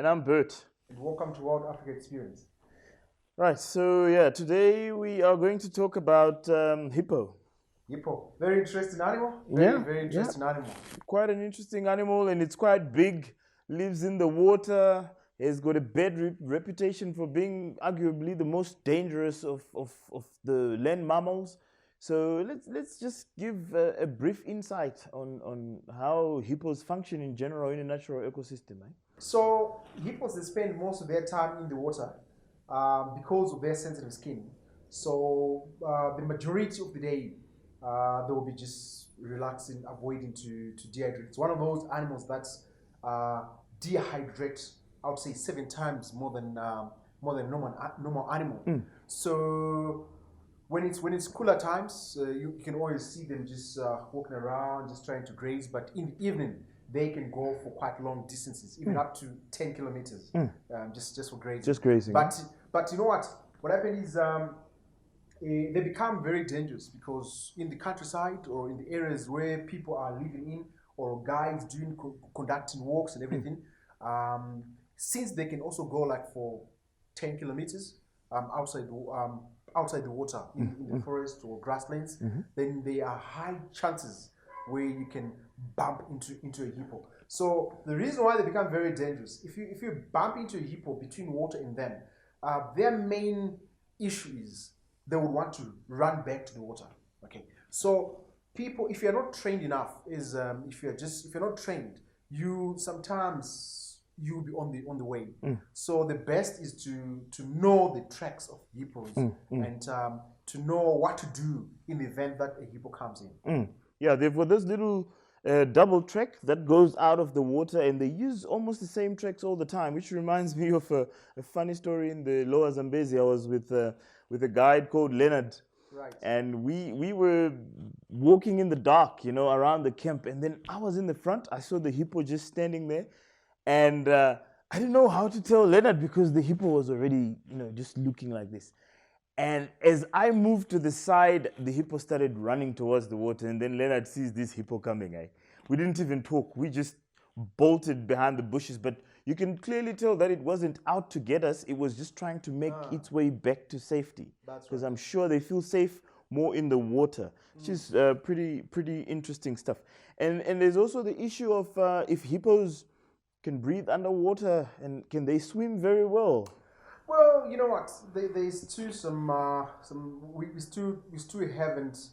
And I'm Bert. And welcome to World Africa Experience. Right, so yeah, today we are going to talk about hippo. Hippo, very interesting animal. Very interesting animal. Quite an interesting animal, and it's quite big. Lives in the water. Has got a bad reputation for being arguably the most dangerous of the land mammals. So let's just give a brief insight on how hippos function in general in a natural ecosystem. Eh? So hippos, they spend most of their time in the water because of their sensitive skin. So the majority of the day, they will be just relaxing, avoiding to dehydrate. It's one of those animals that dehydrate, I would say, 7 times more than normal animal. So when it's cooler times, you can always see them just walking around, just trying to graze. But in the evening, they can go for quite long distances, even up to 10 kilometers, just for grazing. Just grazing. But you know what? What happened is they become very dangerous because in the countryside or in the areas where people are living in or guides doing conducting walks and everything, since they can also go like for 10 kilometers outside the water in the forest or grasslands, then there are high chances where you can bump into a hippo. So the reason why they become very dangerous, if you bump into a hippo between water and them, their main issue is they would want to run back to the water. Okay, so people, if you're not trained enough, if you're not trained, you sometimes you'll be on the way. So the best is to know the tracks of hippos and to know what to do in the event that a hippo comes in. Yeah, they've got this little double track that goes out of the water, and they use almost the same tracks all the time, which reminds me of a funny story in the Lower Zambezi. I was with a guide called Leonard. Right. And we were walking in the dark, around the camp, and then I was in the front. I saw the hippo just standing there, and I didn't know how to tell Leonard because the hippo was already, just looking like this. And as I moved to the side, the hippo started running towards the water, and then Leonard sees this hippo coming. We didn't even talk. We just bolted behind the bushes, but you can clearly tell that it wasn't out to get us. It was just trying to make its way back to safety. Because I'm sure they feel safe more in the water, which is pretty interesting stuff. And there's also the issue of if hippos can breathe underwater, and can they swim very well? Well, you know what? There's still we still haven't.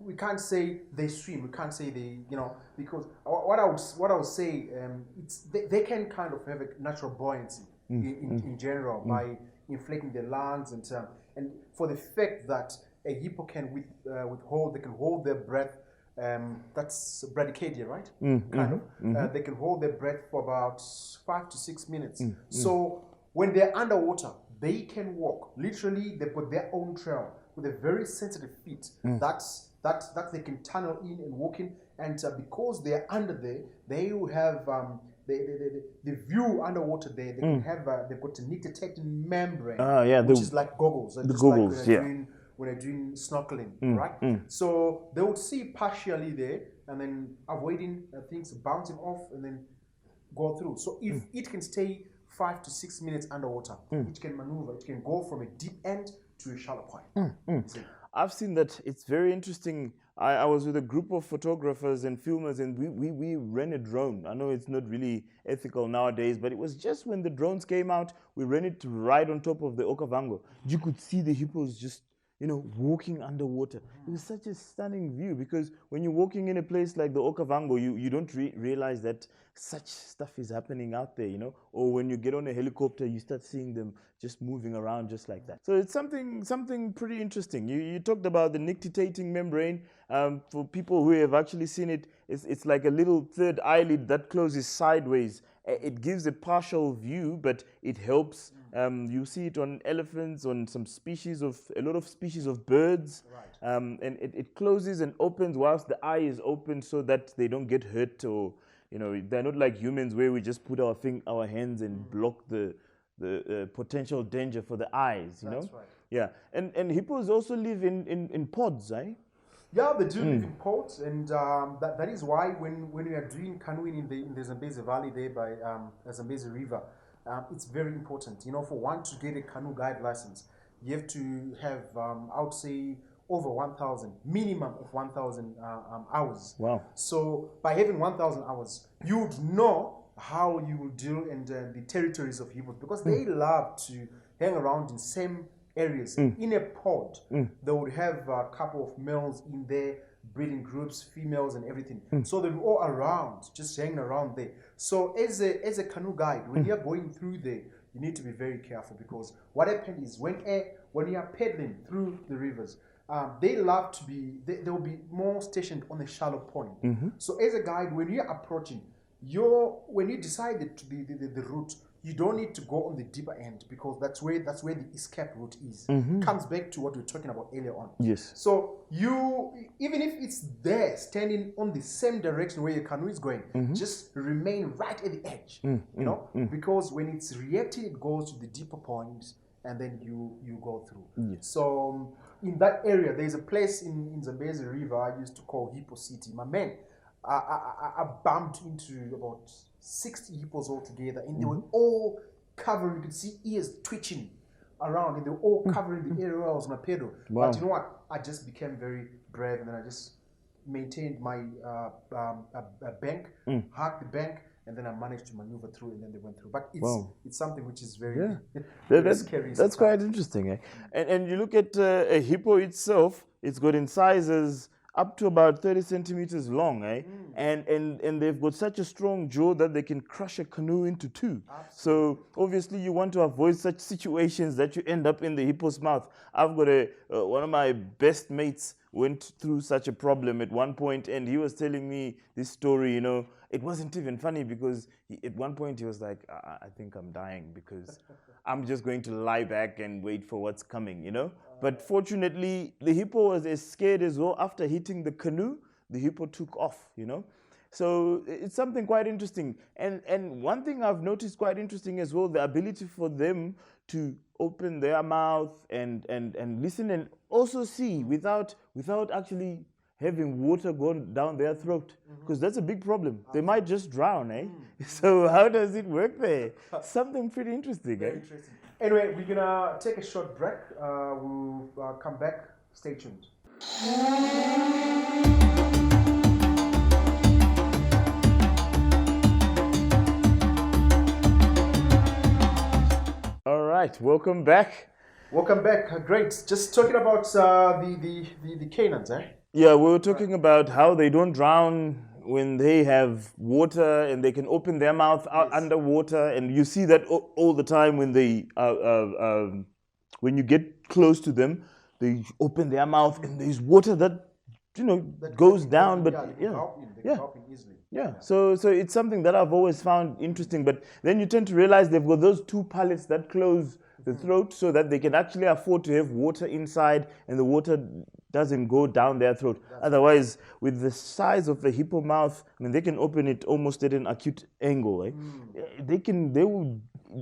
We can't say they swim. We can't say they, because what I would say, they can kind of have a natural buoyancy in general by inflating their lungs and for the fact that a hippo can hold their breath. That's bradycardia, right? They can hold their breath for about 5 to 6 minutes. So when they're underwater, they can walk. Literally, they put their own trail with a very sensitive feet. That they can tunnel in and walk in. And because they're under there, they will have the view underwater there. They can have they've got a nictitating membrane, which is like goggles. The goggles, when they're doing snorkeling, right? So they would see partially there and then avoiding things bouncing off and then go through. So if it can stay 5 to 6 minutes underwater, it can maneuver. It can go from a deep end to a shallow point. I've seen that. It's very interesting. I was with a group of photographers and filmers, and we ran a drone. I know it's not really ethical nowadays, but it was just when the drones came out, we ran it right on top of the Okavango. You could see the hippos just walking underwater. It was such a stunning view because when you're walking in a place like the Okavango, you don't realize that such stuff is happening out there, Or when you get on a helicopter, you start seeing them just moving around just like that. So it's something pretty interesting. You talked about the nictitating membrane. For people who have actually seen it, it's like a little third eyelid that closes sideways. It gives a partial view, but it helps. You see it on elephants, on a lot of species of birds. Right. And it closes and opens whilst the eye is open so that they don't get hurt, or they're not like humans where we just put our hands and block the potential danger for the eyes. That's right. Yeah, and hippos also live in pods, Yeah, they do live in ports, and that is why when we are doing canoeing in the Zambezi Valley there by Zambezi River, it's very important. You know, for one to get a canoe guide license, you have to have, I would say, over 1,000, minimum of 1,000 hours. Wow. So by having 1,000 hours, you would know how you will deal in the territories of hippos, because they love to hang around in same areas. In a pod, they would have a couple of males in there, breeding groups, females and everything. So they're all around, just hanging around there. So as a canoe guide, when you're going through there, you need to be very careful, because what happens is when you are paddling through the rivers, they love to be, they will be more stationed on the shallow point. So as a guide, when you're approaching, when you decided to the route, you don't need to go on the deeper end, because that's where the escape route is. Comes back to what we were talking about earlier on. Yes. So you, even if it's there standing on the same direction where your canoe is going, just remain right at the edge. You know, because when it's reacting, it goes to the deeper point, and then you go through. Yes. So in that area, there's a place in Zambezi River I used to call Hippo City. My man, I bumped into about 60 hippos altogether, and they were all covering. You could see ears twitching around, and they were all covering the area where I was on a pedal. Wow. But you know what? I just became very brave, and then I just maintained my bank, hugged the bank, and then I managed to maneuver through, and then they went through. But it's something which is very, very scary. That's quite interesting. Eh? And you look at a hippo itself, it's got in sizes up to about 30 centimeters long, eh? And they've got such a strong jaw that they can crush a canoe into two. Absolutely. So obviously you want to avoid such situations that you end up in the hippo's mouth. I've got one of my best mates went through such a problem at one point, and he was telling me this story. You know, it wasn't even funny, because at one point he was like, I think I'm dying, because I'm just going to lie back and wait for what's coming, you know. But fortunately, the hippo was as scared as well. After hitting the canoe, the hippo took off, you know. So it's something quite interesting. And one thing I've noticed quite interesting as well, the ability for them to open their mouth and listen and also see without actually having water going down their throat, because that's a big problem. They might just drown, eh? So how does it work there? Something pretty interesting, Very interesting. Anyway, we're gonna take a short break. We'll come back. Stay tuned. All right, welcome back. Welcome back. Great. Just talking about the canines, eh? Yeah, we were talking about how they don't drown when they have water, and they can open their mouth out underwater, and you see that all the time when they when you get close to them, they open their mouth, and there's water that goes down, but easily. Yeah, so it's something that I've always found interesting, but then you tend to realize they've got those two pallets that close the throat, so that they can actually afford to have water inside, and the water doesn't go down their throat. Otherwise, with the size of the hippo mouth, I mean, they can open it almost at an acute angle. Eh? They will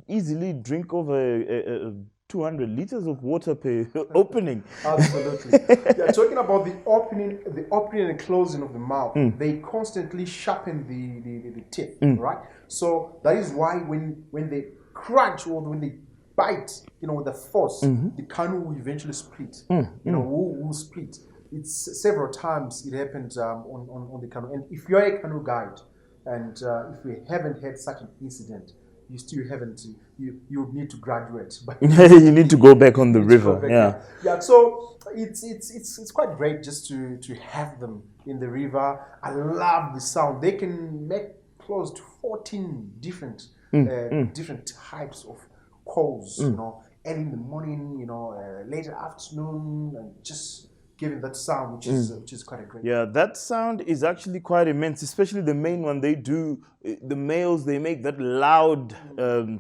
easily drink over 200 liters of water per opening. Absolutely. Yeah, talking about the opening and closing of the mouth, they constantly sharpen the teeth, right? So that is why when they crunch or when they bite, with the force, the canoe will eventually split. Will split. It's several times it happens on the canoe. And if you're a canoe guide, and if you haven't had such an incident, you still haven't. You need to graduate. You need to go back on the river. Yeah. So it's quite great just to have them in the river. I love the sound. They can make close to 14 different different types of calls, early in the morning, later afternoon, and just giving that sound, which is quite a great. Yeah, that sound is actually quite immense, especially the main one. They do, the males, they make that loud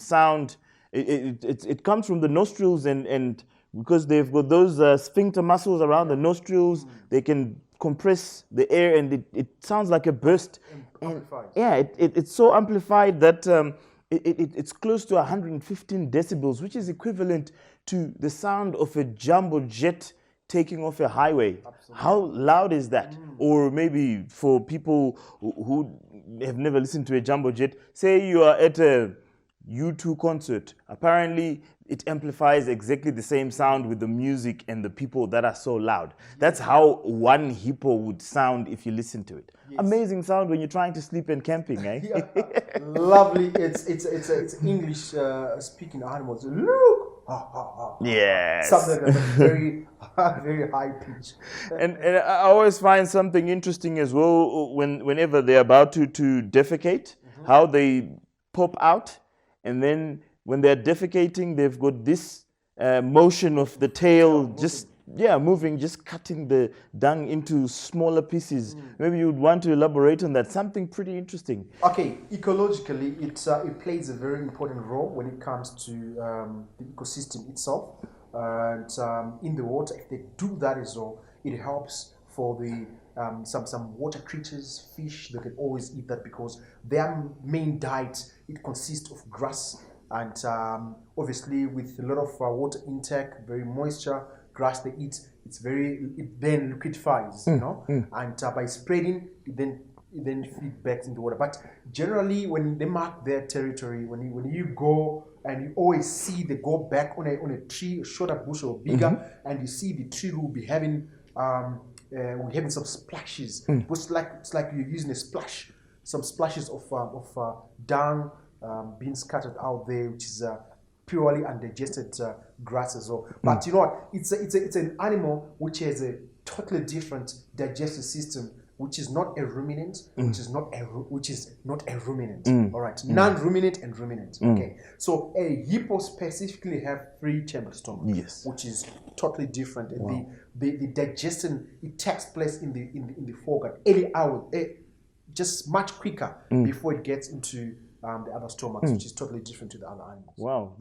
sound. It comes from the nostrils, and because they've got those sphincter muscles around the nostrils, they can compress the air, and it sounds like a burst. Amplified. It's so amplified that it's close to 115 decibels, which is equivalent to the sound of a jumbo jet taking off a highway. Absolutely. How loud is that? Or maybe for people who have never listened to a jumbo jet, say you are at a U2 concert. Apparently, it amplifies exactly the same sound with the music and the people that are so loud. That's how one hippo would sound if you listen to it. Yes. Amazing sound when you're trying to sleep and camping, eh? Yeah. Lovely. It's English speaking animals. Look. Ha, ha, ha. Yes. Something like that, but very very high pitch. And I always find something interesting as well whenever they're about to defecate, how they pop out, and then when they're defecating, they've got this motion of the tail just moving, just cutting the dung into smaller pieces. Maybe you would want to elaborate on that. Something pretty interesting. Okay, ecologically, it plays a very important role when it comes to the ecosystem itself. And in the water, if they do that as well, it helps for the some water creatures, fish. They can always eat that because their main diet, it consists of grass and obviously with a lot of water intake, very moisture. Grass they eat, it then liquefies, you know, and by spreading, it then feed back into water. But generally, when they mark their territory, when you go and you always see they go back on a tree, a shorter bush or bigger, and you see the tree will be having some splashes. It's like you're using a splash, some splashes of dung being scattered out there, which is purely undigested grass as well. But you know what? It's an animal which has a totally different digestive system, which is not a ruminant, which is not a ruminant. All right, non-ruminant and ruminant. Okay, so a hippo specifically have 3-chambered stomach, Yes. which is totally different. Wow. The digestion, it takes place in the foregut early hours, just much quicker before it gets into the other stomachs, which is totally different to the other animals. Wow.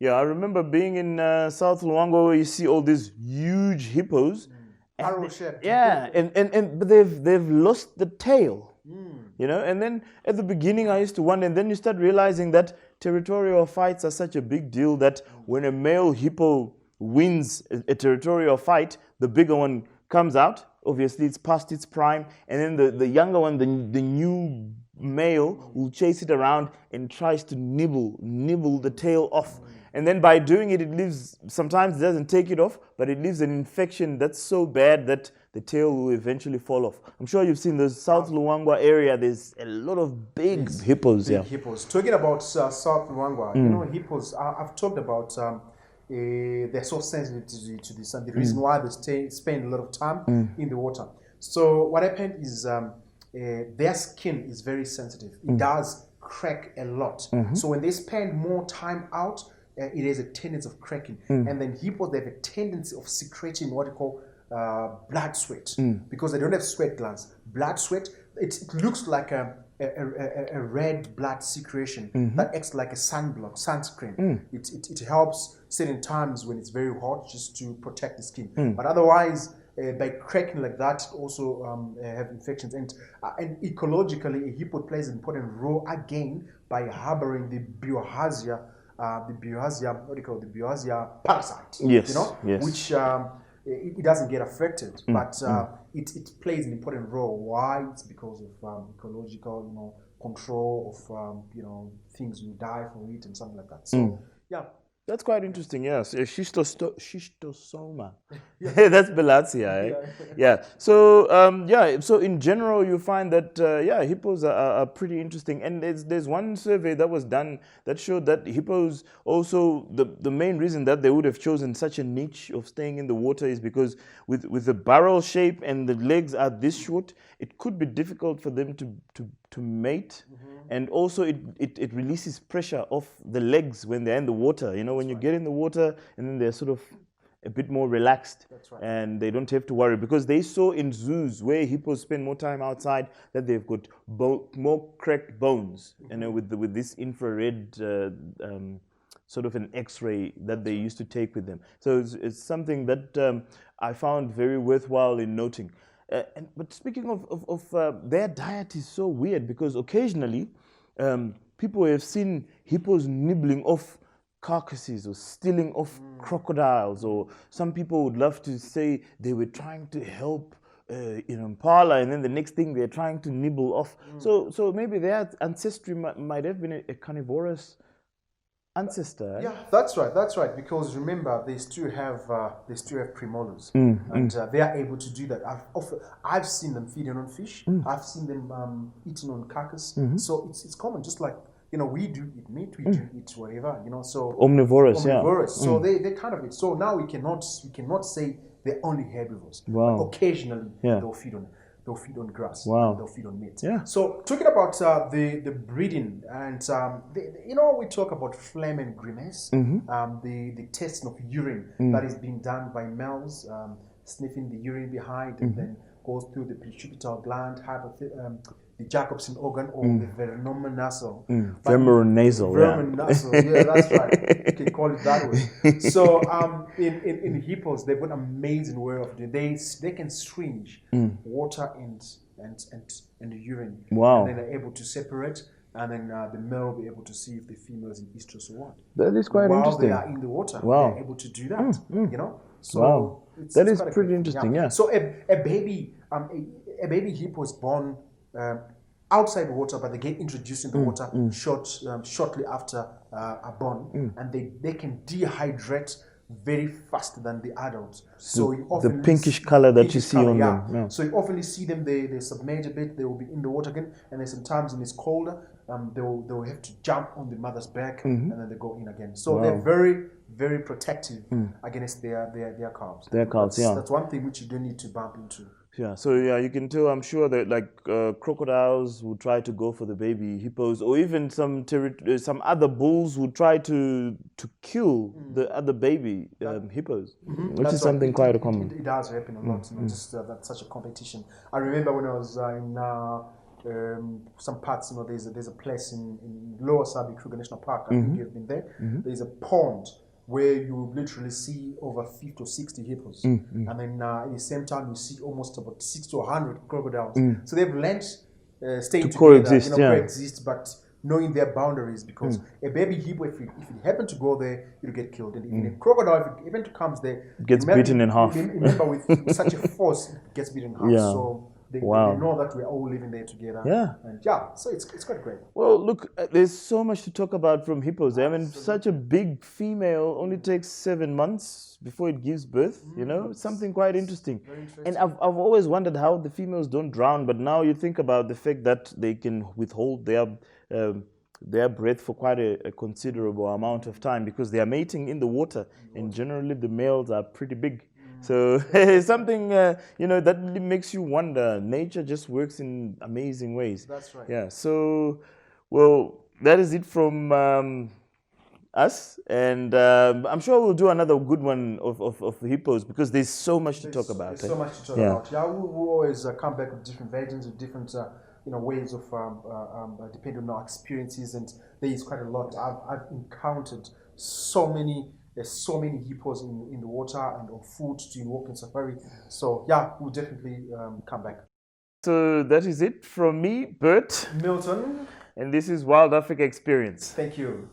I remember being in South Luangwa where you see all these huge hippos. Arrow-shaped. Yeah, but they've lost the tail. You know, and then at the beginning I used to wonder, and then you start realizing that territorial fights are such a big deal that when a male hippo wins a territorial fight, the bigger one comes out. Obviously, it's past its prime, and then the younger one, the new male, will chase it around and tries to nibble the tail off. And then by doing it, sometimes it doesn't take it off, but it leaves an infection that's so bad that the tail will eventually fall off. I'm sure you've seen the South Luangwa area. There's a lot of big hippos. Big hippos. Talking about South Luangwa, you know, hippos, I've talked about they're so sensitive to the sun. The reason why they spend a lot of time in the water. So what happened is their skin is very sensitive. It does crack a lot. So when they spend more time out, it has a tendency of cracking. And then hippos, they have a tendency of secreting what you call blood sweat, because they don't have sweat glands. Blood sweat, it looks like a red blood secretion that acts like a sunblock, sunscreen. It helps certain times when it's very hot, just to protect the skin. But otherwise, by cracking like that, it also have infections. And ecologically, a hippo plays an important role again by harboring the Bioharzia, what do you call it? The Bioharzia parasite. Yes, you know, yes. which it doesn't get affected, but it plays an important role. Why? It's because of ecological, you know, control of things you die for it and something like that. So yeah. That's quite interesting, yes. Schistosoma. That's Belatia, eh? Yeah. So, so in general, you find that, hippos are pretty interesting. And there's one survey that was done that showed that hippos also, the main reason that they would have chosen such a niche of staying in the water is because with the barrel shape and the legs are this short, it could be difficult for them to mate. And also it releases pressure off the legs when they're in the water. You know, when you get in the water and then they're sort of a bit more relaxed. That's right. And they don't have to worry, because they saw in zoos where hippos spend more time outside that they've got more cracked bones, you know, with this infrared sort of an X-ray that they used to take with them. So it's something that I found very worthwhile in noting. But speaking of their diet is so weird, because occasionally people have seen hippos nibbling off carcasses or stealing off crocodiles, or some people would love to say they were trying to help in impala, and then the next thing they're trying to nibble off. So maybe their ancestry might have been a carnivorous ancestor. Yeah, that's right. Because remember, they still have premolars, and they are able to do that. I've seen them feeding on fish. I've seen them eating on carcass. So it's common, just like we do eat meat, we do eat whatever. So Omnivorous, yeah. So they kind of it. So now we cannot say they're only herbivores. Wow. But occasionally Yeah. they'll feed on grass. Wow. And they'll feed on meat. Yeah. So talking about the breeding, and we talk about phlegm and grimace, the testing of urine that is being done by males, sniffing the urine behind, and then goes through the pituitary gland, the Jacobson organ, or the vernomenasal. Veronasal, Veronasal, yeah, that's right. You can call it that way. So in hippos, they've got an amazing way of doing. They can syringe water and urine. Wow. And then they're able to separate, and then the male will be able to see if the female is in estrus or what. That is quite interesting. While they are in the water, Wow. they're able to do that. So wow. That is pretty cool. interesting, yeah. So a baby hippo is born outside water, but they get introduced in the water shortly after are born, and they can dehydrate very faster than the adults. So you often the pinkish color that you see on them. Yeah. So you often see them. They submerge a bit. They will be in the water again, and then sometimes when it's colder, they will have to jump on the mother's back, and then they go in again. So they're very, very protective against their calves. Their calves, That's one thing which you don't need to bump into. Yeah, so yeah, you can tell, I'm sure that like crocodiles would try to go for the baby hippos, or even some other bulls would try to kill the other baby hippos, which is something quite common. It does happen a lot, just that's such a competition. I remember when I was in some parts, there's a place in Lower Sabi Kruger National Park, I think you've been there, there's a pond where you literally see over 50 or 60 hippos. And then at the same time, you see almost about 60 to 100 crocodiles. So they've learned staying together, coexist, coexist, but knowing their boundaries, because a baby hippo, if it happen to go there, it'll get killed. And even a crocodile, if it even comes there, it gets beaten in half. Remember, with such a force, it gets beaten in half. Yeah. So they know that we're all living there together. Yeah. And so it's quite great. Well, look, there's so much to talk about from hippos. I mean, such a big female only takes 7 months before it gives birth, something quite interesting. Very interesting. And I've always wondered how the females don't drown, but now you think about the fact that they can withhold their breath for quite a considerable amount of time, because they are mating in the water, and generally the males are pretty big. So it's something, that really makes you wonder. Nature just works in amazing ways. That's right. Yeah. So, well, that is it from us. And I'm sure we'll do another good one of hippos, because there's so much to talk about. There's so much to talk about. Yeah, we'll always come back with different versions, with different ways of depending on our experiences. And there is quite a lot. I've encountered so many hippos in the water and on food during walking safari. So yeah, we'll definitely come back. So that is it from me, Bert Milton. And this is Wild Africa Experience. Thank you.